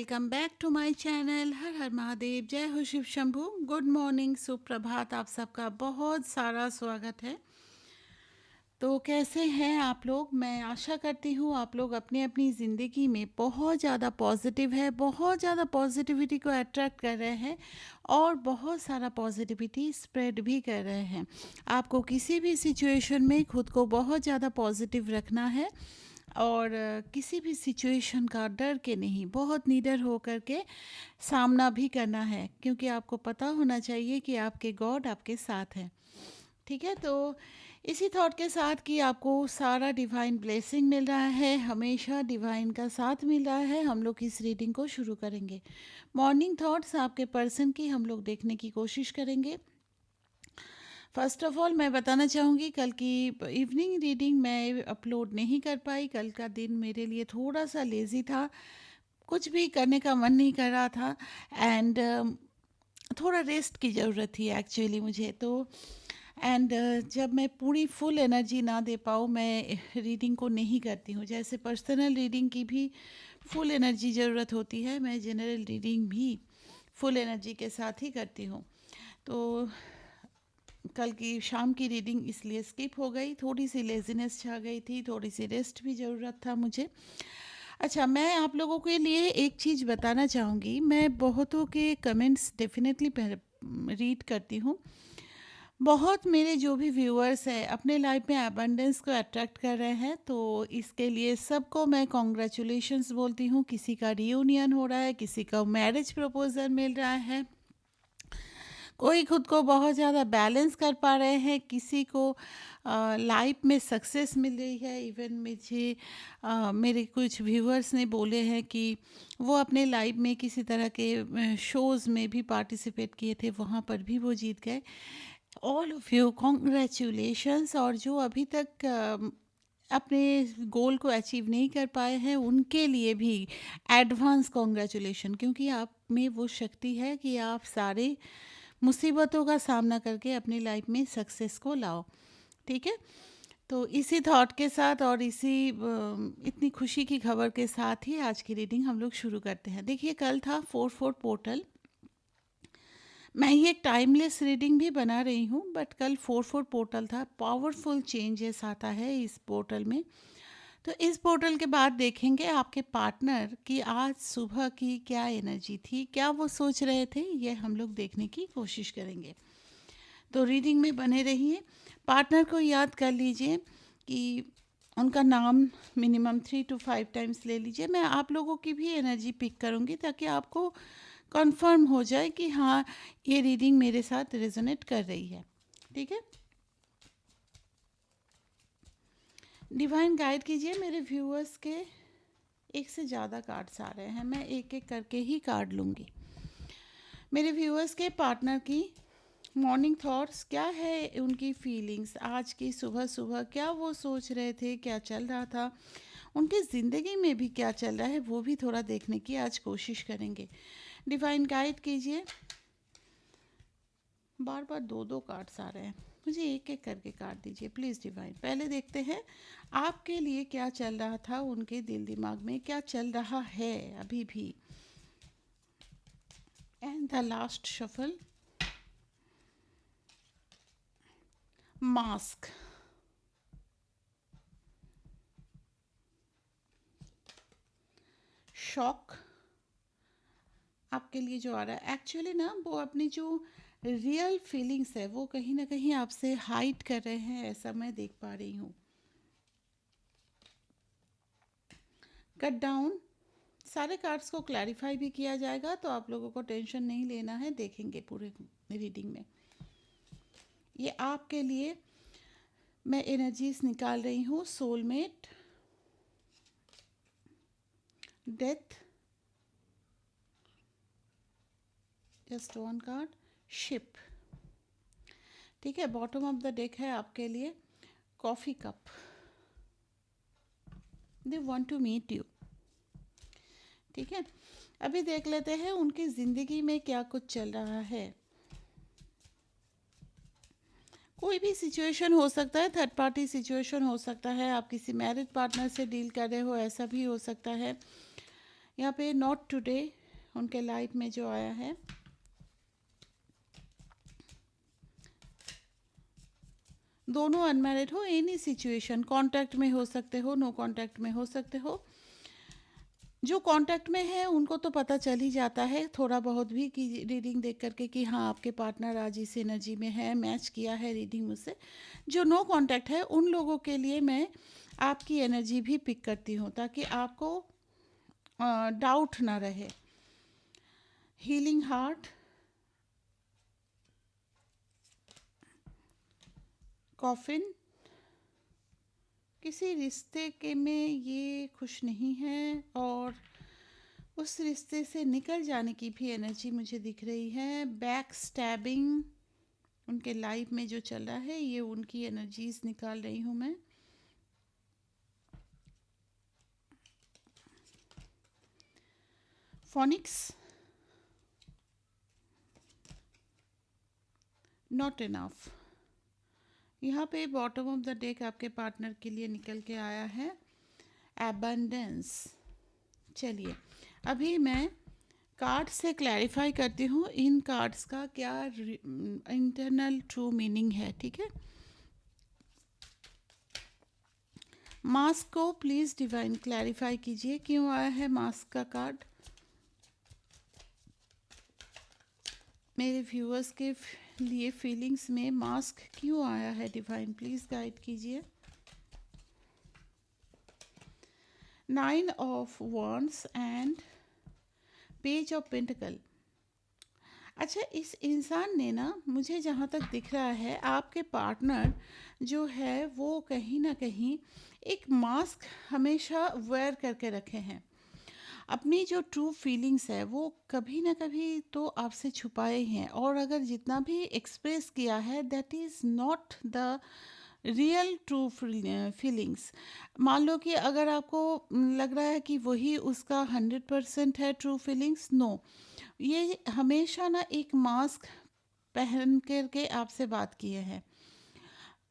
Welcome back to my channel. Har Har Mahadev, जय हो Shiv Shambhu. Good morning, सुप्रभात। आप सबका बहुत सारा स्वागत है। तो कैसे हैं आप लोग? मैं आशा करती हूँ आप लोग अपनी अपनी ज़िंदगी में बहुत ज़्यादा पॉजिटिव है, बहुत ज़्यादा पॉजिटिविटी को अट्रैक्ट कर रहे हैं और बहुत सारा पॉजिटिविटी स्प्रेड भी कर रहे हैं। आपको किसी भी सिचुएशन में खुद को बहुत ज़्यादा पॉजिटिव रखना है और किसी भी सिचुएशन का डर के नहीं, बहुत निडर हो कर के सामना भी करना है, क्योंकि आपको पता होना चाहिए कि आपके गॉड आपके साथ हैं। ठीक है, तो इसी थॉट के साथ कि आपको सारा डिवाइन ब्लेसिंग मिल रहा है, हमेशा डिवाइन का साथ मिल रहा है, हम लोग इस रीडिंग को शुरू करेंगे। मॉर्निंग थॉट्स आपके पर्सन की हम लोग देखने की कोशिश करेंगे। फर्स्ट ऑफ ऑल मैं बताना चाहूँगी, कल की इवनिंग रीडिंग मैं अपलोड नहीं कर पाई। कल का दिन मेरे लिए थोड़ा सा लेज़ी था, कुछ भी करने का मन नहीं कर रहा था एंड थोड़ा रेस्ट की ज़रूरत थी एक्चुअली मुझे तो। एंड जब मैं पूरी फुल एनर्जी ना दे पाऊँ, मैं रीडिंग को नहीं करती हूँ। जैसे पर्सनल रीडिंग की भी फुल एनर्जी ज़रूरत होती है, मैं जनरल रीडिंग भी फुल एनर्जी के साथ ही करती हूँ। तो कल की शाम की रीडिंग इसलिए स्किप हो गई, थोड़ी सी लेज़ीनेस छा गई थी, थोड़ी सी रेस्ट भी ज़रूरत था मुझे। अच्छा, मैं आप लोगों के लिए एक चीज़ बताना चाहूँगी। मैं बहुतों के कमेंट्स डेफिनेटली रीड करती हूँ। बहुत मेरे जो भी व्यूअर्स हैं अपने लाइफ में एबंडेंस को अट्रैक्ट कर रहे हैं, तो इसके लिए सबको मैं कॉन्ग्रेचुलेशंस बोलती हूँ। किसी का रियूनियन हो रहा है, किसी का मैरिज प्रपोजल मिल रहा है, कोई खुद को बहुत ज़्यादा बैलेंस कर पा रहे हैं, किसी को लाइफ में सक्सेस मिल रही है। इवन मुझे मेरे कुछ व्यूअर्स ने बोले हैं कि वो अपने लाइफ में किसी तरह के शोज़ में भी पार्टिसिपेट किए थे, वहाँ पर भी वो जीत गए। All of you congratulations. और जो अभी तक अपने गोल को अचीव नहीं कर पाए हैं, उनके लिए भी एडवांस कॉन्ग्रेचुलेशन, क्योंकि आप में वो शक्ति है कि आप सारे मुसीबतों का सामना करके अपनी लाइफ में सक्सेस को लाओ। ठीक है, तो इसी थॉट के साथ और इसी इतनी खुशी की खबर के साथ ही आज की रीडिंग हम लोग शुरू करते हैं। देखिए, कल था 4/4 पोर्टल। मैं ये एक टाइमलेस रीडिंग भी बना रही हूँ, बट कल 4/4 पोर्टल था। पावरफुल चेंजेस आता है इस पोर्टल में। तो इस पोर्टल के बाद देखेंगे आपके पार्टनर की आज सुबह की क्या एनर्जी थी, क्या वो सोच रहे थे, ये हम लोग देखने की कोशिश करेंगे। तो रीडिंग में बने रहिए। पार्टनर को याद कर लीजिए कि उनका नाम मिनिमम 3 to 5 टाइम्स ले लीजिए। मैं आप लोगों की भी एनर्जी पिक करूँगी ताकि आपको कंफर्म हो जाए कि हाँ, ये रीडिंग मेरे साथ रेजोनेट कर रही है। ठीक है, डिवाइन गाइड कीजिए। मेरे व्यूअर्स के एक से ज़्यादा कार्ड्स आ रहे हैं, मैं एक एक करके ही कार्ड लूँगी। मेरे व्यूअर्स के पार्टनर की मॉर्निंग थॉट्स क्या है, उनकी फीलिंग्स आज की सुबह सुबह, क्या वो सोच रहे थे, क्या चल रहा था, उनकी ज़िंदगी में भी क्या चल रहा है, वो भी थोड़ा देखने की आज कोशिश करेंगे। डिवाइन गाइड कीजिए। बार बार दो दो कार्ड्स आ रहे हैं, मुझे एक एक करके कार्ड दीजिए प्लीज़ डिवाइन। पहले देखते हैं आपके लिए क्या चल रहा था, उनके दिल दिमाग में क्या चल रहा है अभी भी। And the last shuffle, mask. Shock आपके लिए जो आ रहा है, एक्चुअली ना वो अपनी जो रियल फीलिंग्स है वो कहीं ना कहीं आपसे हाइड कर रहे हैं, ऐसा मैं देख पा रही हूँ। कट डाउन, सारे कार्ड्स को क्लैरिफाई भी किया जाएगा, तो आप लोगों को टेंशन नहीं लेना है, देखेंगे पूरे रीडिंग में। ये आपके लिए मैं एनर्जीज निकाल रही हूँ। Soulmate, death, just one card, ship. ठीक है, बॉटम ऑफ द डेक है आपके लिए coffee cup, they want to meet you. ठीक है, अभी देख लेते हैं उनकी ज़िंदगी में क्या कुछ चल रहा है। कोई भी सिचुएशन हो सकता है, थर्ड पार्टी सिचुएशन हो सकता है, आप किसी मैरिड पार्टनर से डील कर रहे हो, ऐसा भी हो सकता है, यहाँ पे नॉट टुडे उनके लाइफ में जो आया है, दोनों अनमैरिड हो, एनी सिचुएशन, कांटेक्ट में हो सकते हो, नो कांटेक्ट में हो सकते हो। जो कांटेक्ट में है उनको तो पता चल ही जाता है थोड़ा बहुत भी कि रीडिंग देख करके कि हाँ आपके पार्टनर आज इस एनर्जी में है, मैच किया है रीडिंग मुझसे। जो नो कांटेक्ट है उन लोगों के लिए मैं आपकी एनर्जी भी पिक करती हूँ ताकि आपको डाउट ना रहे। हीलिंग हार्ट, कॉफिन, किसी रिश्ते के में ये खुश नहीं है और उस रिश्ते से निकल जाने की भी एनर्जी मुझे दिख रही है। बैक स्टैबिंग उनके लाइफ में जो चल रहा है, ये उनकी एनर्जीज निकाल रही हूँ मैं। Phoenix, not enough. यहाँ पे बॉटम ऑफ द डेक आपके पार्टनर के लिए निकल के आया है एबंडेंस। चलिए अभी मैं कार्ड से क्लैरिफाई करती हूँ इन कार्ड्स का क्या इंटरनल ट्रू मीनिंग है, ठीक है। मास्क को प्लीज़ डिवाइन क्लैरिफाई कीजिए, क्यों आया है मास्क का कार्ड। मेरे व्यूअर्स के लिए फीलिंग्स में मास्क क्यों आया है, डिवाइन प्लीज़ गाइड कीजिए। 9 of wands and page of pentacle. अच्छा, इस इंसान ने ना, मुझे जहाँ तक दिख रहा है आपके पार्टनर जो है वो कहीं ना कहीं एक मास्क हमेशा वेयर करके रखे हैं। अपनी जो ट्रू फीलिंग्स है वो कभी ना कभी तो आपसे छुपाए हैं, और अगर जितना भी एक्सप्रेस किया है that is not the real true feelings. मान लो कि अगर आपको लग रहा है कि वही उसका 100% है ट्रू फीलिंग्स, नो, ये हमेशा ना एक मास्क पहन करके आपसे बात किए हैं।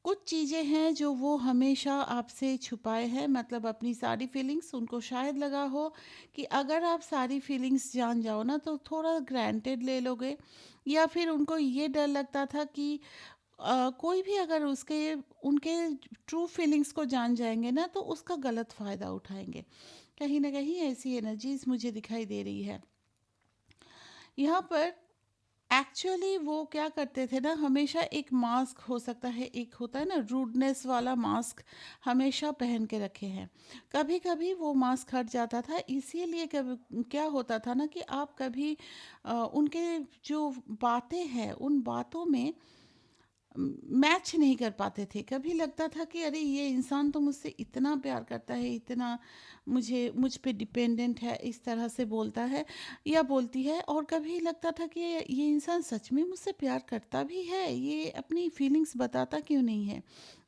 कुछ चीज़ें हैं जो वो हमेशा आपसे छुपाए हैं, मतलब अपनी सारी फीलिंग्स। उनको शायद लगा हो कि अगर आप सारी फीलिंग्स जान जाओ ना तो थोड़ा ग्रांटेड ले लोगे, या फिर उनको ये डर लगता था कि कोई भी अगर उसके उनके ट्रू फीलिंग्स को जान जाएंगे ना तो उसका गलत फ़ायदा उठाएंगे। कहीं ना कहीं ऐसी एनर्जीज मुझे दिखाई दे रही है यहाँ पर। एक्चुअली वो क्या करते थे ना, हमेशा एक मास्क, हो सकता है एक होता है ना रूडनेस वाला मास्क, हमेशा पहन के रखे हैं। कभी कभी वो मास्क हट जाता था, इसीलिए कभी क्या होता था ना कि आप कभी उनके जो बातें हैं उन बातों में मैच नहीं कर पाते थे। कभी लगता था कि अरे ये इंसान तो मुझसे इतना प्यार करता है, इतना मुझ पे डिपेंडेंट है, इस तरह से बोलता है या बोलती है, और कभी लगता था कि ये इंसान सच में मुझसे प्यार करता भी है, ये अपनी फीलिंग्स बताता क्यों नहीं है,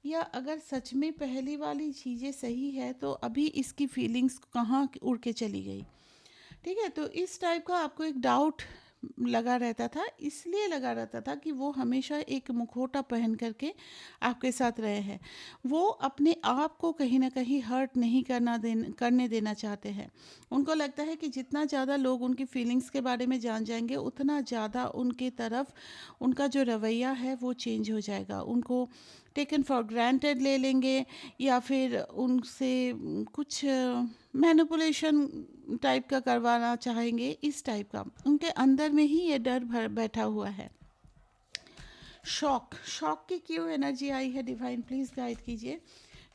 या अगर सच में पहली वाली चीज़ें सही है तो अभी इसकी फीलिंग्स कहाँ उड़ के चली गई। ठीक है, तो इस टाइप का आपको एक डाउट लगा रहता था, इसलिए लगा रहता था कि वो हमेशा एक मुखौटा पहन करके आपके साथ रहे हैं। वो अपने आप को कहीं ना कहीं हर्ट नहीं करने देना चाहते हैं। उनको लगता है कि जितना ज़्यादा लोग उनकी फीलिंग्स के बारे में जान जाएंगे उतना ज़्यादा उनके तरफ उनका जो रवैया है वो चेंज हो जाएगा, उनको टेकन फॉर ग्रांटेड ले लेंगे, या फिर उनसे कुछ मैनिपुलेशन टाइप का करवाना चाहेंगे, इस टाइप का उनके अंदर में ही ये डर भर बैठा हुआ है। शॉक, शॉक की क्यों एनर्जी आई है, डिवाइन प्लीज़ गाइड कीजिए।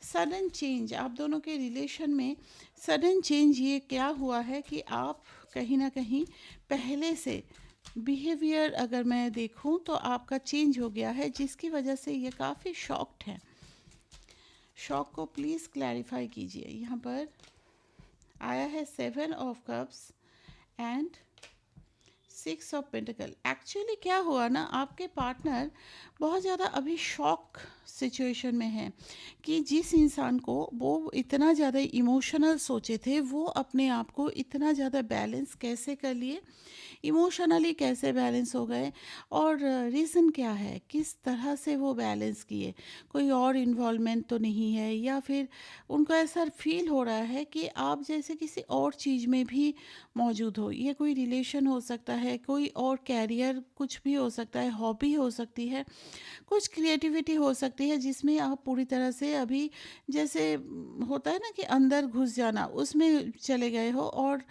सडन चेंज, आप दोनों के रिलेशन में सडन चेंज ये क्या हुआ है कि आप कहीं ना कहीं पहले से बिहेवियर अगर मैं देखूं तो आपका चेंज हो गया है, जिसकी वजह से ये काफ़ी शॉक्ड है। शॉक को प्लीज़ क्लैरिफाई कीजिए। यहाँ पर आया है 7 of cups and 6 of pentacles. Actually क्या हुआ ना, आपके पार्टनर बहुत ज़्यादा अभी शॉक सिचुएशन में हैं कि जिस इंसान को वो इतना ज़्यादा इमोशनल सोचे थे, वो अपने आप को इतना ज़्यादा बैलेंस कैसे कर लिए, इमोशनली कैसे बैलेंस हो गए, और रीज़न क्या है, किस तरह से वो बैलेंस किए। कोई और इन्वॉल्वमेंट तो नहीं है, या फिर उनको ऐसा फील हो रहा है कि आप जैसे किसी और चीज़ में भी मौजूद हो। ये कोई रिलेशन हो सकता है, कोई और कैरियर, कुछ भी हो सकता है, हॉबी हो सकती है, कुछ क्रिएटिविटी हो सकती है जिसमें आप पूरी तरह से अभी जैसे होता है ना कि अंदर घुस जाना, उसमें चले गए हो, और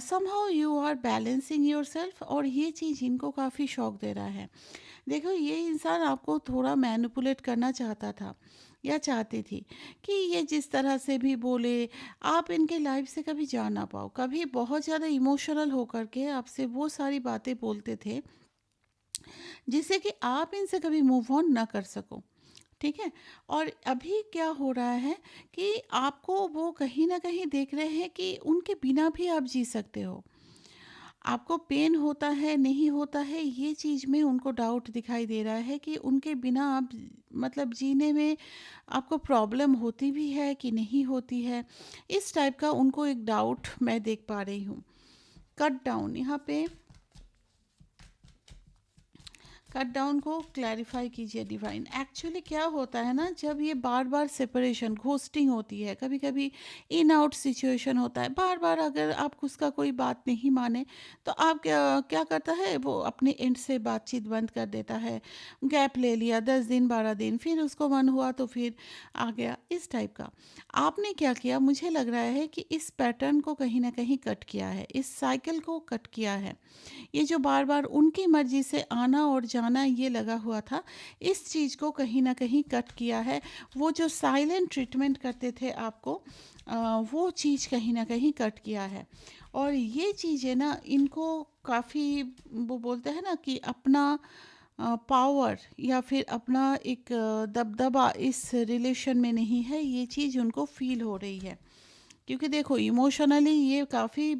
somehow you are balancing yourself, और ये चीज़ इनको काफ़ी शौक दे रहा है। देखो, ये इंसान आपको थोड़ा मैनिपुलेट करना चाहता था या चाहती थी कि ये जिस तरह से भी बोले, आप इनके लाइफ से कभी जा ना पाओ। कभी बहुत ज़्यादा इमोशनल होकर के आपसे वो सारी बातें बोलते थे जिससे कि आप इनसे कभी मूव ऑन ना कर सको। ठीक है। और अभी क्या हो रहा है कि आपको वो कहीं ना कहीं देख रहे हैं कि उनके बिना भी आप जी सकते हो। आपको पेन होता है, नहीं होता है, ये चीज़ में उनको डाउट दिखाई दे रहा है कि उनके बिना आप मतलब जीने में आपको प्रॉब्लम होती भी है कि नहीं होती है। इस टाइप का उनको एक डाउट मैं देख पा रही हूँ। कट डाउन यहाँ पे, कट डाउन को क्लैरिफाई कीजिए डिवाइन। एक्चुअली क्या होता है ना, जब ये बार बार सेपरेशन, घोस्टिंग होती है, कभी कभी इन आउट सिचुएशन होता है, बार बार अगर आप उसका कोई बात नहीं माने तो आप क्या क्या करता है, वो अपने एंड से बातचीत बंद कर देता है। गैप ले लिया 10 दिन 12 दिन, फिर उसको मन हुआ तो फिर आ गया, इस टाइप का। आपने क्या किया, मुझे लग रहा है कि इस पैटर्न को कहीं ना कहीं कट किया है, इस साइकिल को कट किया है। ये जो बार बार उनकी मर्जी से आना और जाना ये लगा हुआ था, इस चीज़ को कहीं ना कहीं कट किया है। वो जो साइलेंट ट्रीटमेंट करते थे आपको, वो चीज़ कहीं ना कहीं कट किया है। और ये चीज़ें ना इनको काफ़ी, वो बोलते हैं ना कि अपना पावर या फिर अपना एक दबदबा इस रिलेशन में नहीं है, ये चीज़ उनको फील हो रही है। क्योंकि देखो, इमोशनली ये काफ़ी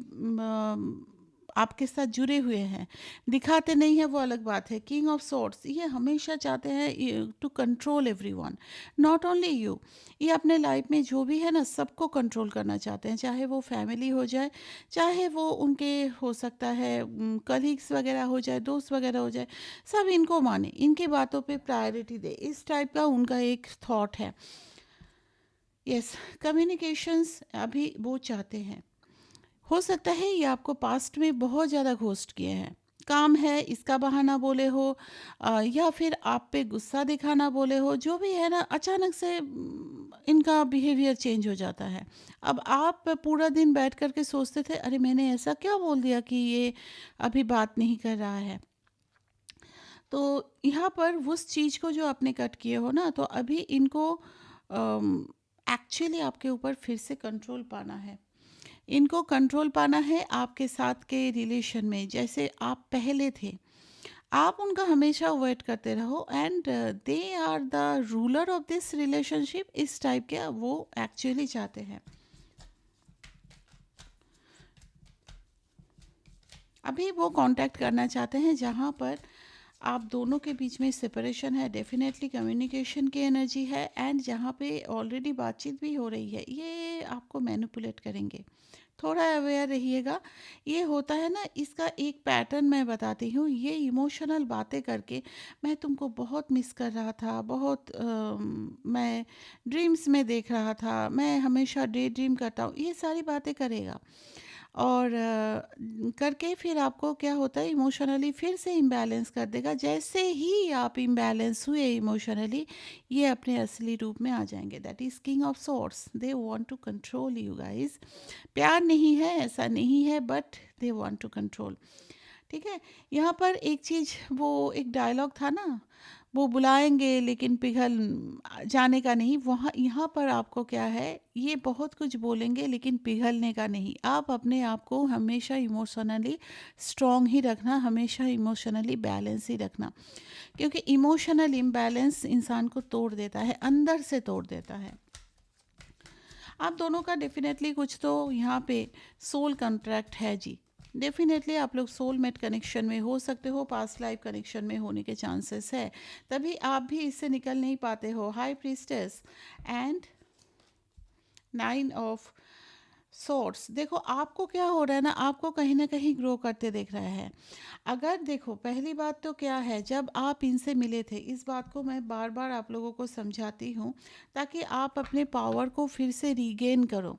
आपके साथ जुड़े हुए हैं। दिखाते नहीं है वो अलग बात है। किंग ऑफ सॉर्ड्स ये हमेशा चाहते हैं to control everyone, not only you. ये अपने लाइफ में जो भी है ना, सबको कंट्रोल करना चाहते हैं, चाहे वो फैमिली हो जाए, चाहे वो उनके हो सकता है कलीग्स वगैरह हो जाए, दोस्त वगैरह हो जाए, सब इनको माने, इनकी बातों पे प्रायोरिटी दे, इस टाइप का उनका एक थॉट है। यस, कम्युनिकेशंस अभी वो चाहते हैं। हो सकता है ये आपको पास्ट में बहुत ज़्यादा घोस्ट किए हैं, काम है इसका बहाना बोले हो, या फिर आप पे गुस्सा दिखाना बोले हो, जो भी है ना, अचानक से इनका बिहेवियर चेंज हो जाता है। अब आप पूरा दिन बैठ कर के सोचते थे, अरे मैंने ऐसा क्या बोल दिया कि ये अभी बात नहीं कर रहा है। तो यहाँ पर उस चीज़ को जो आपने कट किए हो ना, तो अभी इनको एक्चुअली आपके ऊपर फिर से कंट्रोल पाना है। इनको कंट्रोल पाना है आपके साथ के रिलेशन में, जैसे आप पहले थे। आप उनका हमेशा अवॉइड करते रहो, and they are the ruler of this relationship, इस टाइप के वो एक्चुअली चाहते हैं। अभी वो कांटेक्ट करना चाहते हैं जहाँ पर आप दोनों के बीच में सेपरेशन है, डेफिनेटली कम्युनिकेशन की एनर्जी है, एंड जहाँ पे ऑलरेडी बातचीत भी हो रही है, ये आपको मैनिपुलेट करेंगे। थोड़ा अवेयर रहिएगा। ये होता है ना, इसका एक पैटर्न मैं बताती हूँ। ये इमोशनल बातें करके, मैं तुमको बहुत मिस कर रहा था, बहुत मैं ड्रीम्स में देख रहा था, मैं हमेशा डे ड्रीम करता हूँ, ये सारी बातें करेगा। और करके फिर आपको क्या होता है, इमोशनली फिर से इम्बैलेंस कर देगा। जैसे ही आप इम्बैलेंस हुए इमोशनली, ये अपने असली रूप में आ जाएंगे। That is king of swords. They want to control you guys. प्यार नहीं है, ऐसा नहीं है, but they want to control. ठीक है। यहाँ पर एक चीज़, वो एक डायलॉग था ना, वो बुलाएंगे लेकिन पिघल जाने का नहीं। वहाँ यहाँ पर आपको क्या है, ये बहुत कुछ बोलेंगे लेकिन पिघलने का नहीं। आप अपने आप को हमेशा इमोशनली स्ट्रॉन्ग ही रखना, हमेशा इमोशनली बैलेंस ही रखना, क्योंकि इमोशनल इम्बैलेंस इंसान को तोड़ देता है, अंदर से तोड़ देता है। आप दोनों का डेफिनेटली कुछ तो यहाँ पे सोल कॉन्ट्रैक्ट है जी। डेफिनेटली आप लोग सोलमेट कनेक्शन में हो सकते हो, पास्ट लाइफ कनेक्शन में होने के चांसेस है, तभी आप भी इससे निकल नहीं पाते हो। High priestess and 9 of source, देखो आपको क्या हो रहा है ना, आपको कहीं ना कहीं ग्रो करते देख रहा है। अगर देखो, पहली बात तो क्या है, जब आप इनसे मिले थे, इस बात को मैं बार बार आप लोगों को समझाती हूँ, ताकि आप अपने पावर को फिर से रीगेन करो।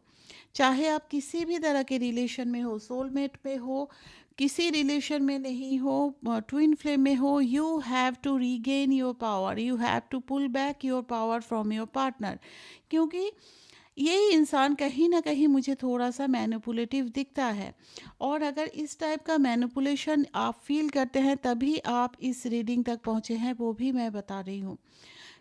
चाहे आप किसी भी तरह के रिलेशन में हो, सोलमेट में हो, किसी रिलेशन में नहीं हो, ट्विन फ्लेम में हो, you have to regain your power, you have to pull back your power from your partner. क्योंकि यही इंसान कहीं ना कहीं मुझे थोड़ा सा मैनिपुलेटिव दिखता है, और अगर इस टाइप का मैनिपुलेशन आप फील करते हैं तभी आप इस रीडिंग तक पहुँचे हैं, वो भी मैं बता रही हूँ।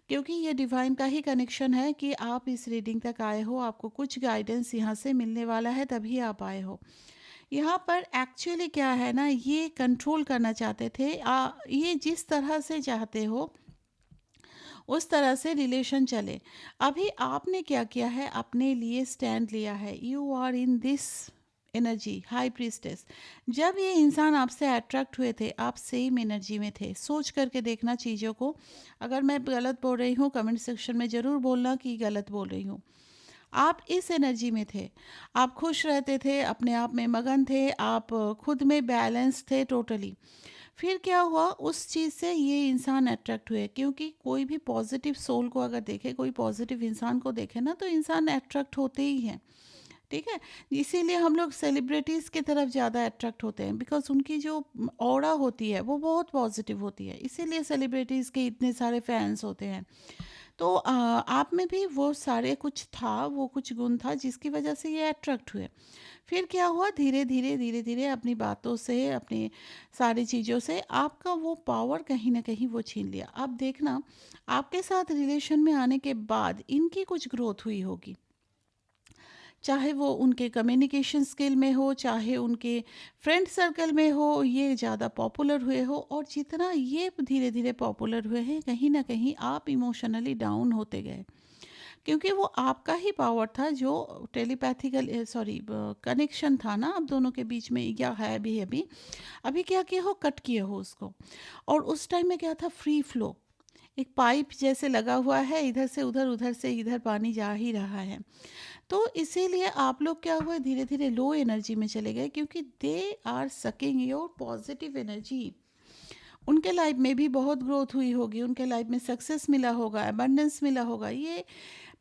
क्योंकि ये डिवाइन का ही कनेक्शन है कि आप इस रीडिंग तक आए हो, आपको कुछ गाइडेंस यहाँ से मिलने वाला है, तभी आप आए हो। यहाँ पर एक्चुअली क्या है ना, ये कंट्रोल करना चाहते थे, ये जिस तरह से चाहते हो उस तरह से रिलेशन चले। अभी आपने क्या किया है, अपने लिए स्टैंड लिया है, you are in this energy high priestess. जब ये इंसान आपसे अट्रैक्ट हुए थे, आप सेम एनर्जी में थे। सोच करके देखना चीज़ों को। अगर मैं गलत बोल रही हूँ, कमेंट सेक्शन में ज़रूर बोलना कि गलत बोल रही हूँ। आप इस एनर्जी में थे, आप खुश रहते थे, अपने आप में मगन थे, आप खुद में बैलेंस थे टोटली। फिर क्या हुआ, उस चीज़ से ये इंसान अट्रैक्ट हुए, क्योंकि कोई भी पॉजिटिव सोल को अगर देखे, कोई पॉजिटिव इंसान को देखे ना, तो इंसान अट्रैक्ट होते ही हैं। ठीक है, इसीलिए हम लोग सेलिब्रिटीज़ की तरफ ज़्यादा अट्रैक्ट होते हैं, बिकॉज उनकी जो ऑरा होती है वो बहुत पॉजिटिव होती है, इसीलिए सेलिब्रिटीज़ के इतने सारे फैंस होते हैं। तो आप में भी वो सारे कुछ था, वो कुछ गुण था जिसकी वजह से ये अट्रैक्ट हुए। फिर क्या हुआ, धीरे धीरे अपनी बातों से, अपनी सारी चीज़ों से आपका वो पावर कहीं ना कहीं वो छीन लिया। अब देखना, आपके साथ रिलेशन में आने के बाद इनकी कुछ ग्रोथ हुई होगी, चाहे वो उनके कम्युनिकेशन स्किल में हो, चाहे उनके फ्रेंड सर्कल में हो, ये ज़्यादा पॉपुलर हुए हो। और जितना ये धीरे धीरे पॉपुलर हुए हैं, कहीं ना कहीं आप इमोशनली डाउन होते गए, क्योंकि वो आपका ही पावर था जो टेलीपैथिकल कनेक्शन था ना आप दोनों के बीच में, या है भी अभी। अभी क्या किए हो, कट किए हो उसको। और उस टाइम में क्या था, फ्री फ्लो, एक पाइप जैसे लगा हुआ है, इधर से उधर, उधर से इधर पानी जा ही रहा है। तो इसीलिए आप लोग क्या हुए, धीरे धीरे लो एनर्जी में चले गए, क्योंकि they are sucking your positive energy. उनके लाइफ में भी बहुत ग्रोथ हुई होगी, उनके लाइफ में सक्सेस मिला होगा, अबंडेंस मिला होगा। ये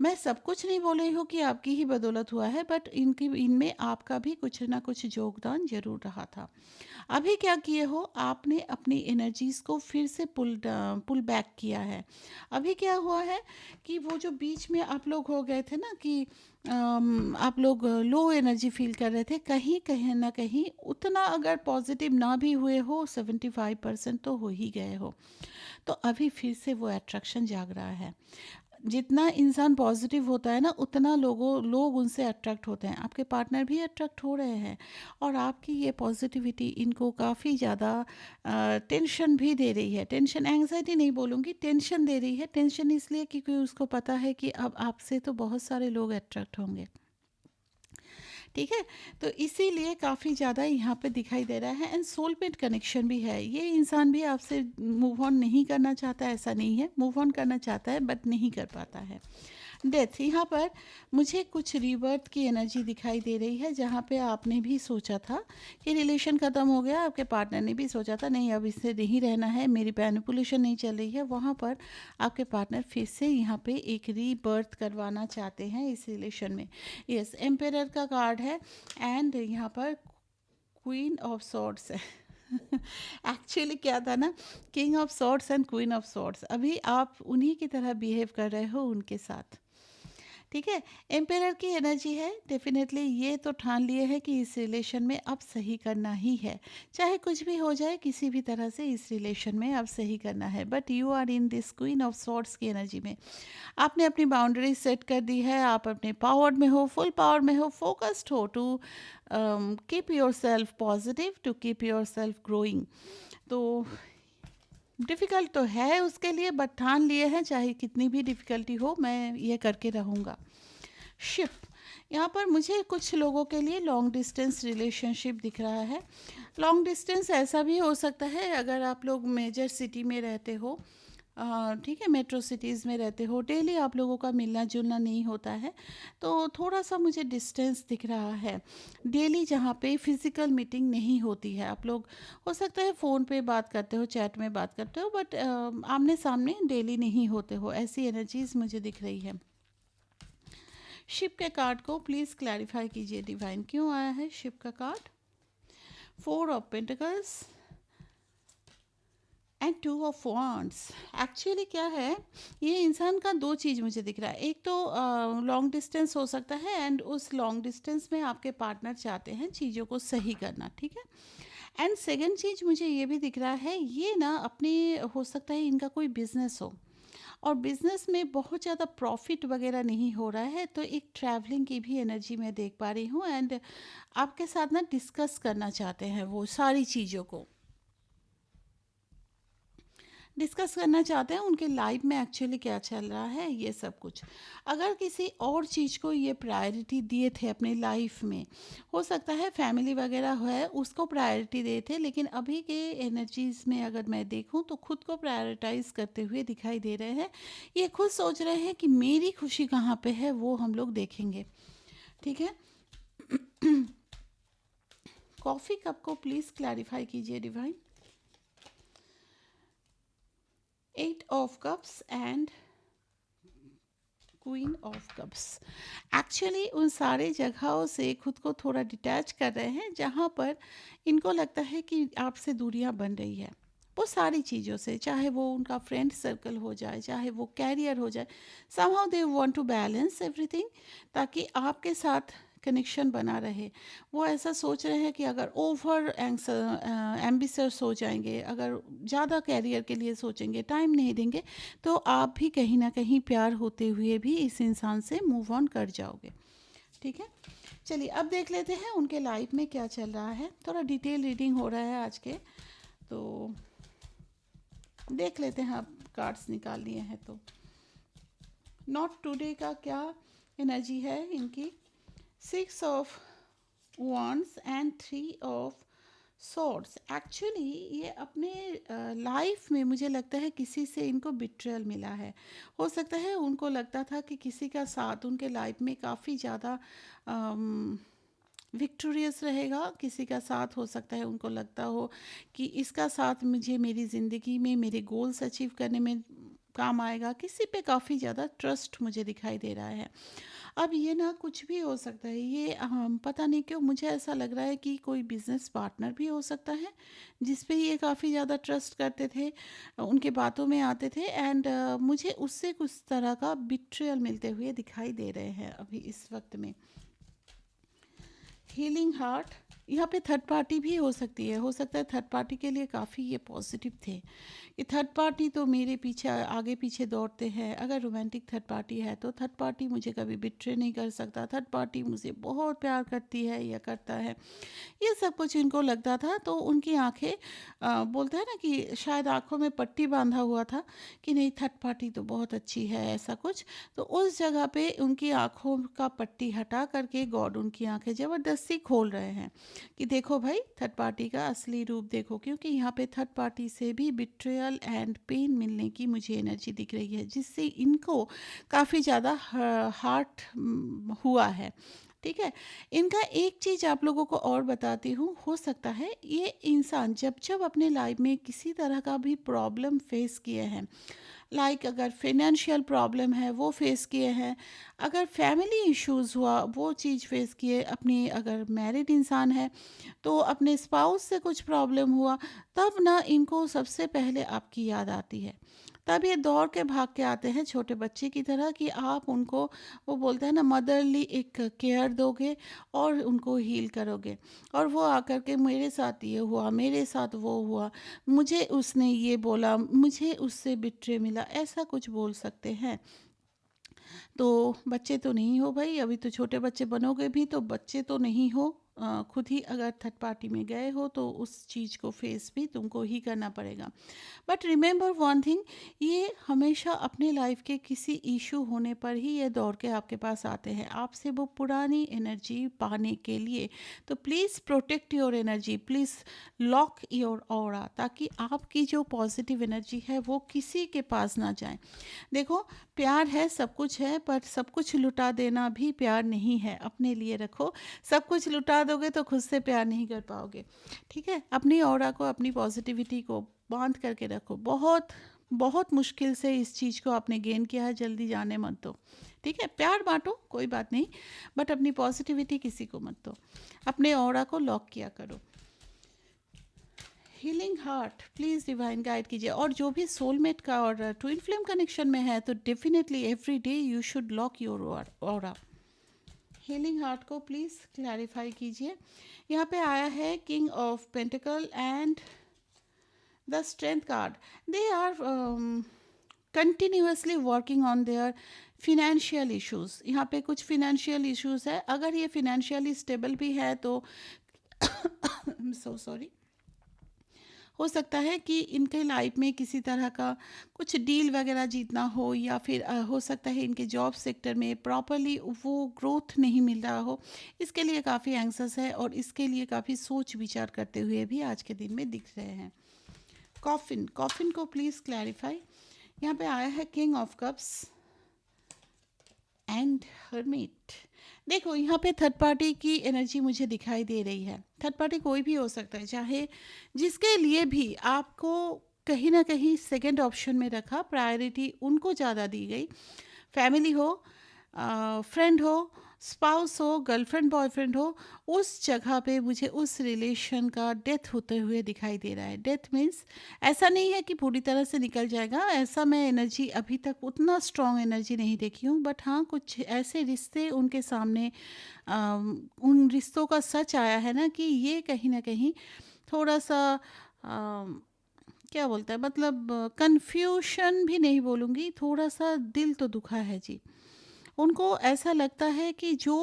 मैं सब कुछ नहीं बोल रही हूँ कि आपकी ही बदौलत हुआ है, बट इनकी इनमें आपका भी कुछ ना कुछ योगदान जरूर रहा था। अभी क्या किए हो, आपने अपनी एनर्जीज को फिर से पुल बैक किया है। अभी क्या हुआ है कि वो जो बीच में आप लोग हो गए थे ना कि आप लोग लो एनर्जी फील कर रहे थे, कहीं कहीं ना कहीं उतना अगर पॉजिटिव ना भी हुए हो, 75% तो हो ही गए हो। तो अभी फिर से वो अट्रैक्शन जाग रहा है। जितना इंसान पॉजिटिव होता है ना, उतना लोग उनसे अट्रैक्ट होते हैं, आपके पार्टनर भी अट्रैक्ट हो रहे हैं। और आपकी ये पॉजिटिविटी इनको काफ़ी ज़्यादा टेंशन भी दे रही है। टेंशन, एंग्जाइटी नहीं बोलूँगी, टेंशन दे रही है। टेंशन इसलिए क्योंकि उसको पता है कि अब आपसे तो बहुत सारे लोग अट्रैक्ट होंगे। ठीक है, तो इसीलिए काफ़ी ज़्यादा यहाँ पे दिखाई दे रहा है। एंड सोलमेट कनेक्शन भी है, ये इंसान भी आपसे मूव ऑन नहीं करना चाहता, ऐसा नहीं है, मूव ऑन करना चाहता है बट नहीं कर पाता है। डेथ, यहाँ पर मुझे कुछ रिबर्थ की एनर्जी दिखाई दे रही है, जहाँ पे आपने भी सोचा था कि रिलेशन ख़त्म हो गया, आपके पार्टनर ने भी सोचा था नहीं अब इससे नहीं रहना है, मेरी मैनिपुलेशन नहीं चल रही है, वहाँ पर आपके पार्टनर फिर से यहाँ पे एक रीबर्थ करवाना चाहते हैं इस रिलेशन में। यस, एम्पेरर का कार्ड है एंड यहाँ पर क्वीन ऑफ सॉर्ड्स है। एक्चुअली क्या था ना, king of swords and queen of swords, अभी आप उन्हीं की तरह बिहेव कर रहे हो उनके साथ। ठीक है, एम्पेरर की एनर्जी है। डेफिनेटली ये तो ठान लिए है कि इस रिलेशन में अब सही करना ही है, चाहे कुछ भी हो जाए, किसी भी तरह से इस रिलेशन में अब सही करना है। But you are in this queen of swords की एनर्जी में, आपने अपनी बाउंड्री सेट कर दी है, आप अपने पावर में हो, फुल पावर में हो, फोकस्ड हो to keep yourself positive, to keep yourself growing. तो डिफ़िकल्ट तो है उसके लिए, बट ठान लिए हैं चाहे कितनी भी डिफ़िकल्टी हो, मैं ये करके रहूँगा। शिप, यहाँ पर मुझे कुछ लोगों के लिए लॉन्ग डिस्टेंस रिलेशनशिप दिख रहा है। लॉन्ग डिस्टेंस ऐसा भी हो सकता है अगर आप लोग मेजर सिटी में रहते हो, ठीक है, मेट्रो सिटीज़ में रहते हो, डेली आप लोगों का मिलना जुलना नहीं होता है, तो थोड़ा सा मुझे डिस्टेंस दिख रहा है। डेली जहाँ पे फिज़िकल मीटिंग नहीं होती है, आप लोग हो सकता है फ़ोन पे बात करते हो, चैट में बात करते हो, बट आमने सामने डेली नहीं होते हो, ऐसी एनर्जीज मुझे दिख रही है। शिप के कार्ड को प्लीज़ क्लैरिफाई कीजिए डिवाइन, क्यों आया है शिप का card? 4 of pentacles and 2 of wands. Actually क्या है, ये इंसान का दो चीज़ मुझे दिख रहा है। एक तो लॉन्ग डिस्टेंस हो सकता है एंड उस लॉन्ग डिस्टेंस में आपके पार्टनर चाहते हैं चीज़ों को सही करना, ठीक है। एंड सेकंड चीज़ मुझे ये भी दिख रहा है, ये ना अपने, हो सकता है इनका कोई बिजनेस हो और बिजनेस में बहुत ज़्यादा प्रॉफिट वगैरह नहीं हो रहा है, तो एक ट्रैवलिंग की भी एनर्जी मैं देख पा रही हूँ एंड आपके साथ ना डिस्कस करना चाहते हैं, वो सारी चीज़ों को डिस्कस करना चाहते हैं, उनके लाइफ में एक्चुअली क्या चल रहा है ये सब कुछ। अगर किसी और चीज़ को ये प्रायोरिटी दिए थे अपने लाइफ में, हो सकता है फैमिली वगैरह है उसको प्रायोरिटी दिए थे, लेकिन अभी के एनर्जीज में अगर मैं देखूं तो खुद को प्रायोरिटाइज करते हुए दिखाई दे रहे हैं। ये खुद सोच रहे हैं कि मेरी खुशी कहाँ पे है, वो हम लोग देखेंगे, ठीक है। कॉफ़ी कप को प्लीज़ क्लैरिफाई कीजिए divine. 8 of cups and queen of cups. Actually उन सारे जगहों से खुद को थोड़ा डिटैच कर रहे हैं जहाँ पर इनको लगता है कि आपसे दूरियां बन रही है, वो सारी चीज़ों से, चाहे वो उनका फ्रेंड सर्कल हो जाए, चाहे वो कैरियर हो जाए। Somehow they want to balance everything, ताकि आपके साथ कनेक्शन बना रहे। वो ऐसा सोच रहे हैं कि अगर ओवर एम्बिशियस हो जाएंगे, अगर ज़्यादा कैरियर के लिए सोचेंगे, टाइम नहीं देंगे, तो आप भी कहीं ना कहीं प्यार होते हुए भी इस इंसान से मूव ऑन कर जाओगे, ठीक है। चलिए अब देख लेते हैं उनके लाइफ में क्या चल रहा है। थोड़ा डिटेल रीडिंग हो रहा है आज के, तो देख लेते हैं। आप कार्ड्स निकाल लिए हैं तो नॉट टुडे का क्या एनर्जी है इनकी। 6 of wands and 3 of swords. Actually ये अपने लाइफ में मुझे लगता है किसी से इनको बिट्रेयल मिला है। हो सकता है उनको लगता था कि किसी का साथ उनके लाइफ में काफ़ी ज़्यादा विक्टोरियस रहेगा, किसी का साथ हो सकता है उनको लगता हो कि इसका साथ मुझे मेरी ज़िंदगी में मेरे गोल्स अचीव करने में काम आएगा। किसी पे काफ़ी ज़्यादा ट्रस्ट मुझे दिखाई दे रहा है। अब ये ना कुछ भी हो सकता है, ये पता नहीं क्यों मुझे ऐसा लग रहा है कि कोई बिजनेस पार्टनर भी हो सकता है जिस पे ये काफ़ी ज़्यादा ट्रस्ट करते थे, उनके बातों में आते थे एंड मुझे उससे कुछ तरह का बिट्रियल मिलते हुए दिखाई दे रहे हैं अभी इस वक्त में। हीलिंग हार्ट, यहाँ पे थर्ड पार्टी भी हो सकती है। हो सकता है थर्ड पार्टी के लिए काफ़ी ये पॉजिटिव थे कि थर्ड पार्टी तो मेरे पीछे आगे पीछे दौड़ते हैं। अगर रोमांटिक थर्ड पार्टी है तो थर्ड पार्टी मुझे कभी बिट्रे नहीं कर सकता, थर्ड पार्टी मुझे बहुत प्यार करती है या करता है, ये सब कुछ इनको लगता था। तो उनकी आंखें बोलते हैं ना कि शायद आंखों में पट्टी बांधा हुआ था कि नहीं थर्ड पार्टी तो बहुत अच्छी है, ऐसा कुछ। तो उस जगह पे उनकी आंखों का पट्टी हटा करके गॉड उनकी आंखें ज़बरदस्ती खोल रहे हैं कि देखो भाई थर्ड पार्टी का असली रूप देखो, क्योंकि यहाँ पे थर्ड पार्टी से भी बिट्रेयल एंड पेन मिलने की मुझे एनर्जी दिख रही है, जिससे इनको काफ़ी ज़्यादा हार्ट हुआ है, ठीक है। इनका एक चीज़ आप लोगों को और बताती हूँ, हो सकता है ये इंसान जब जब अपने लाइफ में किसी तरह का भी प्रॉब्लम फेस किए हैं, लाइक अगर फिनेंशियल प्रॉब्लम है वो फेस किए हैं, अगर फैमिली इश्यूज़ हुआ वो चीज़ फेस किए, अपनी अगर मैरिड इंसान है तो अपने स्पाउस से कुछ प्रॉब्लम हुआ, तब ना इनको सबसे पहले आपकी याद आती है। तब ये दौड़ के भाग के आते हैं छोटे बच्चे की तरह कि आप उनको, वो बोलते हैं ना, मदरली एक केयर दोगे और उनको हील करोगे। और वो आकर के मेरे साथ ये हुआ, मेरे साथ वो हुआ, मुझे उसने ये बोला, मुझे उससे बिट्रे मिला, ऐसा कुछ बोल सकते हैं। तो बच्चे तो नहीं हो भाई, अभी तो छोटे बच्चे बनोगे भी तो बच्चे तो नहीं हो, खुद ही अगर थर्ड पार्टी में गए हो तो उस चीज़ को फेस भी तुमको ही करना पड़ेगा। बट रिमेंबर वन थिंग, ये हमेशा अपने लाइफ के किसी इशू होने पर ही ये दौड़ के आपके पास आते हैं, आपसे वो पुरानी एनर्जी पाने के लिए। तो please protect your energy, please lock your aura, ताकि आपकी जो पॉजिटिव एनर्जी है वो किसी के पास ना जाए। देखो, प्यार है, सब कुछ है, पर सब कुछ लुटा देना भी प्यार नहीं है। अपने लिए रखो, सब कुछ लुटा दोगे तो खुद से प्यार नहीं कर पाओगे। ठीक है, अपनी ऑरा को, अपनी पॉजिटिविटी को बांध करके रखो। बहुत बहुत मुश्किल से इस चीज़ को आपने गेन किया है, जल्दी जाने मत दो। ठीक है, प्यार बांटो, कोई बात नहीं, बट अपनी पॉजिटिविटी किसी को मत दो। अपने ऑरा को लॉक किया करो। Healing heart, please divine guide कीजिए। और जो भी सोलमेट का और ट्विन फ्लेम कनेक्शन में है, तो definitely every day you should lock your aura. Healing heart को प्लीज़ क्लैरिफाई कीजिए। यहाँ पे आया है king of pentacles and the strength card. They are continuously working on their financial issues. यहाँ पे कुछ फिनेंशियल इश्यूज है। अगर ये फिनेंशियली स्टेबल भी है तो सो सॉरी, हो सकता है कि इनके लाइफ में किसी तरह का कुछ डील वगैरह जीतना हो, या फिर हो सकता है इनके जॉब सेक्टर में प्रॉपरली वो ग्रोथ नहीं मिल रहा हो। इसके लिए काफ़ी एंग्जस है और इसके लिए काफ़ी सोच विचार करते हुए भी आज के दिन में दिख रहे हैं। कॉफिन, कॉफिन को प्लीज़ क्लैरिफाई। यहाँ पे आया है king of cups and hermit. देखो, यहाँ पे थर्ड पार्टी की एनर्जी मुझे दिखाई दे रही है। थर्ड पार्टी कोई भी हो सकता है, चाहे जिसके लिए भी आपको कहीं ना कहीं सेकंड ऑप्शन में रखा, प्रायोरिटी उनको ज़्यादा दी गई। फैमिली हो, फ्रेंड हो, स्पाउस हो, गर्लफ्रेंड बॉयफ्रेंड हो, उस जगह पे मुझे उस रिलेशन का डेथ होते हुए दिखाई दे रहा है। डेथ मीन्स ऐसा नहीं है कि पूरी तरह से निकल जाएगा, ऐसा मैं एनर्जी अभी तक उतना स्ट्रॉन्ग एनर्जी नहीं देखी हूँ। बट हाँ, कुछ ऐसे रिश्ते उनके सामने उन रिश्तों का सच आया है ना, कि ये कहीं ना कहीं थोड़ा सा क्या बोलता है, मतलब कंफ्यूशन भी नहीं बोलूँगी, थोड़ा सा दिल तो दुखा है जी। उनको ऐसा लगता है कि जो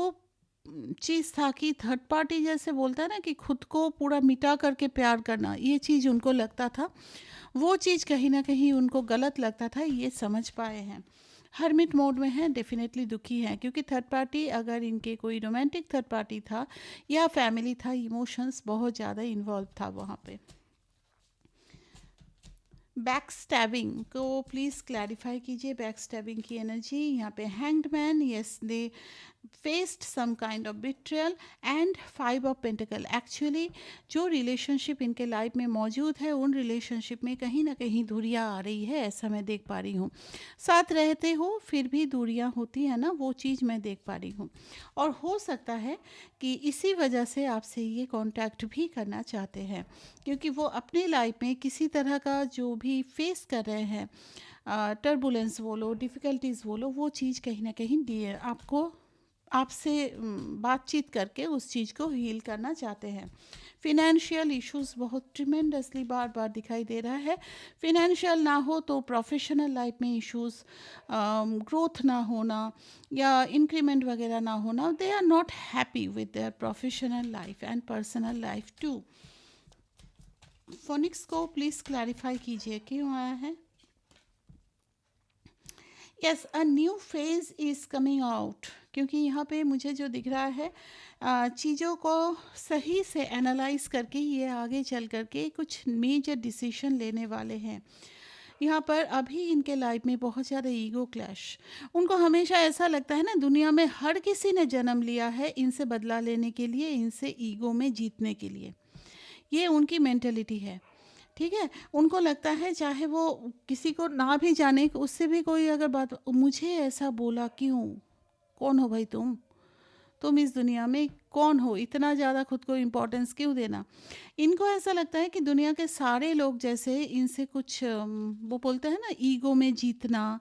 चीज़ था कि थर्ड पार्टी जैसे बोलता है ना कि खुद को पूरा मिटा करके प्यार करना, ये चीज़ उनको लगता था, वो चीज़ कहीं ना कहीं उनको गलत लगता था, ये समझ पाए हैं। हर्मिट मोड में है, डेफिनेटली दुखी हैं, क्योंकि थर्ड पार्टी, अगर इनके कोई रोमांटिक थर्ड पार्टी था या फैमिली था, इमोशंस बहुत ज़्यादा इन्वॉल्व था वहाँ पे। बैक स्टैबिंग को प्लीज़ क्लैरिफाई कीजिए। बैक स्टैबिंग की एनर्जी यहाँ पे hanged man, yes they faced some kind of betrayal and five of pentacles. Actually जो रिलेशनशिप इनके लाइफ में मौजूद है, उन रिलेशनशिप में कहीं ना कहीं दूरियां आ रही है, ऐसा मैं देख पा रही हूँ। साथ रहते हो फिर भी दूरियां होती है ना, वो चीज़ मैं देख पा रही हूँ। और हो सकता है कि इसी वजह से आपसे ये कांटेक्ट भी करना चाहते हैं, क्योंकि वो अपनी लाइफ में किसी तरह का जो भी फेस कर रहे हैं, टर्बुलेंस बोलो, डिफ़िकल्टीज़ बोलो, वो चीज़ कहीं ना कहीं दिए आपको, आपसे बातचीत करके उस चीज़ को हील करना चाहते हैं। फिनेंशियल इश्यूज बहुत ट्रिमेंडसली बार बार दिखाई दे रहा है। फिनेंशियल ना हो तो प्रोफेशनल लाइफ में इश्यूज, ग्रोथ ना होना या इंक्रीमेंट वगैरह ना होना। They are not happy with their professional life and personal life too. Phoenix को प्लीज़ क्लैरिफाई कीजिए, क्यों आया है? Yes, a new phase is coming out, क्योंकि यहाँ पे मुझे जो दिख रहा है, चीज़ों को सही से एनालाइज करके ये आगे चल करके कुछ मेजर डिसीजन लेने वाले हैं। यहाँ पर अभी इनके लाइफ में बहुत ज़्यादा ईगो क्लैश। उनको हमेशा ऐसा लगता है ना, दुनिया में हर किसी ने जन्म लिया है इनसे बदला लेने के लिए, इनसे ईगो में जीतने के लिए। ये उनकी मेंटेलिटी है। ठीक है, उनको लगता है चाहे वो किसी को ना भी जाने, उससे भी कोई अगर बात, मुझे ऐसा बोला क्यों, कौन हो भाई तुम इस दुनिया में कौन हो, इतना ज़्यादा खुद को इम्पोर्टेंस क्यों देना। इनको ऐसा लगता है कि दुनिया के सारे लोग जैसे इनसे कुछ वो बोलते हैं ना, ईगो में जीतना,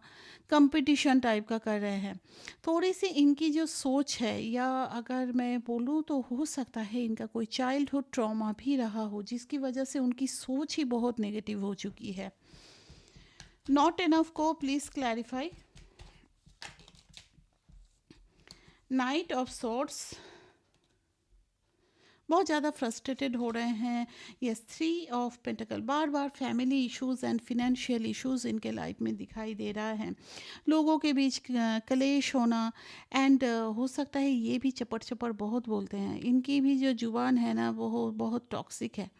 कंपटीशन टाइप का कर रहे हैं। थोड़ी सी इनकी जो सोच है, या अगर मैं बोलूँ तो हो सकता है इनका कोई चाइल्डहुड ट्रॉमा भी रहा हो, जिसकी वजह से उनकी सोच ही बहुत नेगेटिव हो चुकी है। नॉट इनफ को please clarify. Knight of swords, बहुत ज़्यादा फ्रस्ट्रेटेड हो रहे हैं। यस, 3 ऑफ पेंटिकल, बार बार family issues and financial issues इनके लाइफ में दिखाई दे रहा है। लोगों के बीच कलेश होना, एंड हो सकता है ये भी चपड़ चपड़ बहुत बोलते हैं। इनकी भी जो जुबान है ना वो बहुत टॉक्सिक है।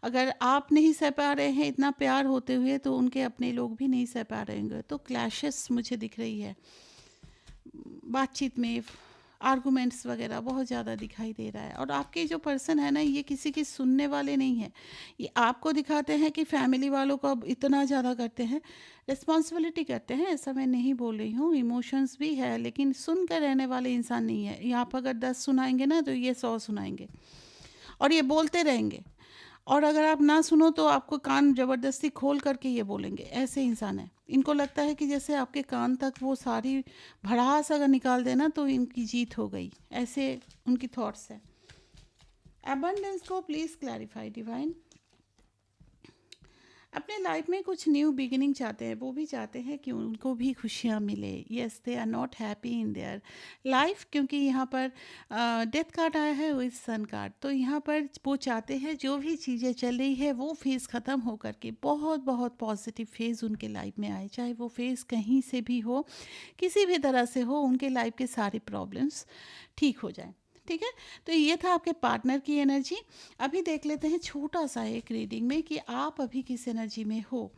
अगर आप नहीं सह पा रहे हैं इतना प्यार होते हुए, तो उनके अपने लोग भी नहीं सह पा रहे होंगे। तो क्लैशेस मुझे दिख रही है बातचीत में, आर्गुमेंट्स वगैरह बहुत ज़्यादा दिखाई दे रहा है। और आपके जो पर्सन है ना, ये किसी की सुनने वाले नहीं है। ये आपको दिखाते हैं कि फैमिली वालों को अब इतना ज़्यादा करते हैं, रिस्पॉन्सिबिलिटी करते हैं, ऐसा मैं नहीं बोल रही हूँ, इमोशंस भी है, लेकिन सुन कर रहने वाले इंसान नहीं है। ये आप अगर 10 सुनाएंगे ना, तो ये 100 सुनाएंगे और ये बोलते रहेंगे। और अगर आप ना सुनो तो आपको कान ज़बरदस्ती खोल करके ये बोलेंगे। ऐसे इंसान है। इनको लगता है कि जैसे आपके कान तक वो सारी भड़ास अगर निकाल देना तो इनकी जीत हो गई। ऐसे उनकी थॉट्स है। अबंडेंस को प्लीज़ क्लैरिफाई डिवाइन। अपने लाइफ में कुछ न्यू बिगिनिंग चाहते हैं। वो भी चाहते हैं कि उनको भी खुशियाँ मिले। Yes, they are not happy in their life, क्योंकि यहाँ पर डेथ कार्ड आया है विद सन कार्ड। तो यहाँ पर वो चाहते हैं जो भी चीज़ें चल रही है वो फेज़ ख़त्म हो करके बहुत बहुत पॉजिटिव फेज़ उनके लाइफ में आए। चाहे वो फेज़ कहीं से भी हो, किसी भी तरह से हो, उनके लाइफ के सारी प्रॉब्लम्स ठीक हो जाए। ठीक है, तो ये था आपके पार्टनर की एनर्जी। अभी देख लेते हैं छोटा सा एक रीडिंग में कि आप अभी किस एनर्जी में हो।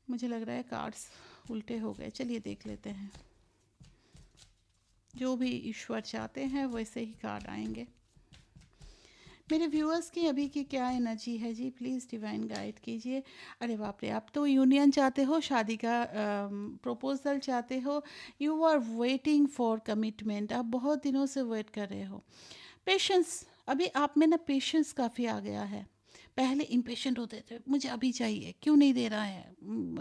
मुझे लग रहा है कार्ड्स उल्टे हो गए। चलिए देख लेते हैं। जो भी ईश्वर चाहते हैं वैसे ही कार्ड आएंगे। मेरे व्यूअर्स की अभी की क्या एनर्जी है जी, प्लीज़ डिवाइन गाइड कीजिए। अरे बाप रे, आप तो यूनियन चाहते हो, शादी का प्रपोजल चाहते हो। You are waiting for commitment. आप बहुत दिनों से वेट कर रहे हो। पेशेंस, अभी आप में ना पेशेंस काफ़ी आ गया है। पहले इम्पेशेंट होते थे, मुझे अभी चाहिए, क्यों नहीं दे रहा है,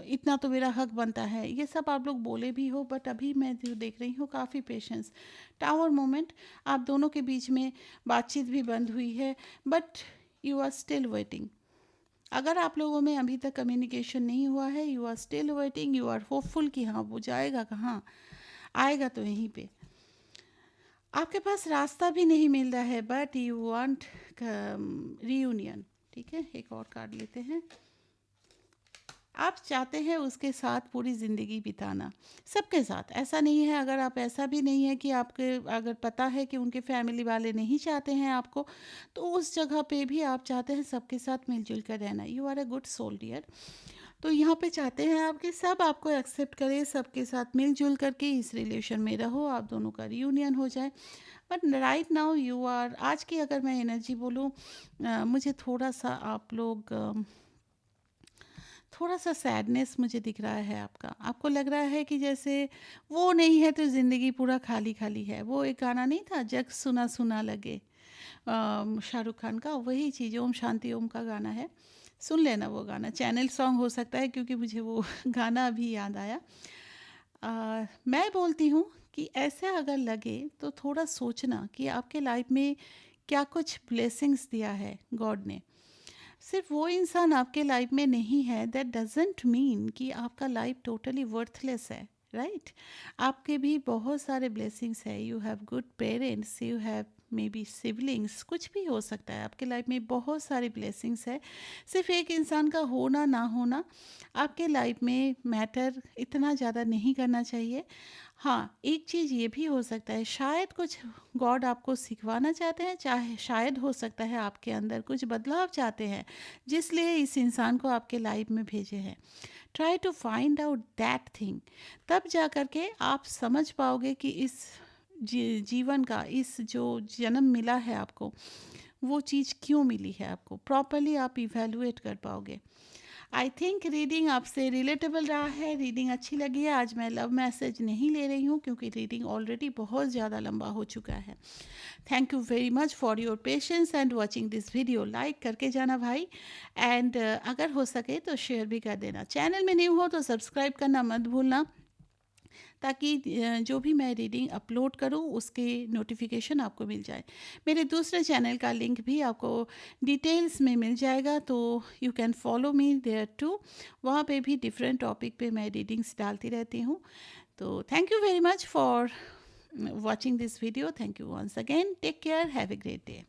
इतना तो मेरा हक बनता है, ये सब आप लोग बोले भी हो। बट अभी मैं जो देख रही हूँ काफ़ी पेशेंस। टावर मोमेंट, आप दोनों के बीच में बातचीत भी बंद हुई है, but you are still waiting. अगर आप लोगों में अभी तक कम्युनिकेशन नहीं हुआ है, you are still waiting, you are hopeful कि हाँ वो जाएगा, कहाँ आएगा, तो यहीं पे आपके पास रास्ता भी नहीं मिल रहा है, बट यू वांट रीयूनियन। ठीक है, एक और कार्ड लेते हैं। आप चाहते हैं उसके साथ पूरी ज़िंदगी बिताना, सबके साथ। ऐसा नहीं है, अगर आप ऐसा भी नहीं है कि आपके अगर पता है कि उनके फैमिली वाले नहीं चाहते हैं आपको, तो उस जगह पे भी आप चाहते हैं सबके साथ मिलजुल कर रहना। You are a good soul dear. तो यहाँ पे चाहते हैं आप कि सब आपको एक्सेप्ट करे, सबके साथ मिलजुल करके इस रिलेशन में रहो, आप दोनों का रियूनियन हो जाए। But right now you are, आज की अगर मैं एनर्जी बोलूँ, मुझे थोड़ा सा आप लोग थोड़ा सा सैडनेस मुझे दिख रहा है आपका। आपको लग रहा है कि जैसे वो नहीं है तो ज़िंदगी पूरा खाली खाली है। वो एक गाना नहीं था, जग सुना सुना लगे, शाहरुख खान का, वही चीज़, ओम शांति ओम का गाना है। सुन लेना वो गाना, चैनल सॉन्ग हो सकता है, क्योंकि मुझे वो गाना अभी याद आया। मैं बोलती हूँ कि ऐसे अगर लगे तो थोड़ा सोचना कि आपके लाइफ में क्या कुछ ब्लेसिंग्स दिया है गॉड ने। सिर्फ वो इंसान आपके लाइफ में नहीं है, दैट डजेंट मीन कि आपका लाइफ टोटली वर्थलेस है। राइट, आपके भी बहुत सारे ब्लेसिंग्स है। You have good parents, you have may be siblings, कुछ भी हो सकता है। आपके लाइफ में बहुत सारी ब्लेसिंग्स है। सिर्फ एक इंसान का होना ना होना आपके लाइफ में मैटर इतना ज़्यादा नहीं करना चाहिए। हाँ, एक चीज़ ये भी हो सकता है, शायद कुछ गॉड आपको सिखवाना चाहते हैं, चाहे शायद हो सकता है आपके अंदर कुछ बदलाव चाहते हैं, जिसलिए इस इंसान को आपके लाइफ में भेजे हैं। Try to find out that thing, तब जा कर के आप समझ पाओगे कि इस जीवन का, इस जो जन्म मिला है आपको, वो चीज़ क्यों मिली है आपको, प्रॉपरली आप इवेलुएट कर पाओगे। आई थिंक रीडिंग आपसे रिलेटेबल रहा है, रीडिंग अच्छी लगी है। आज मैं लव मैसेज नहीं ले रही हूँ, क्योंकि रीडिंग ऑलरेडी बहुत ज़्यादा लंबा हो चुका है। Thank you very much for your patience and watching this video. Like करके जाना भाई, एंड अगर हो सके तो शेयर भी कर देना। चैनल में न्यू हो तो सब्सक्राइब करना मत भूलना, ताकि जो भी मैं रीडिंग अपलोड करूँ उसके नोटिफिकेशन आपको मिल जाए। मेरे दूसरे चैनल का लिंक भी आपको डिटेल्स में मिल जाएगा, तो you can follow me there too. वहाँ पे भी डिफरेंट टॉपिक पे मैं रीडिंग्स डालती रहती हूँ। तो thank you very much for watching this video. Thank you once again. Take care, have a great day.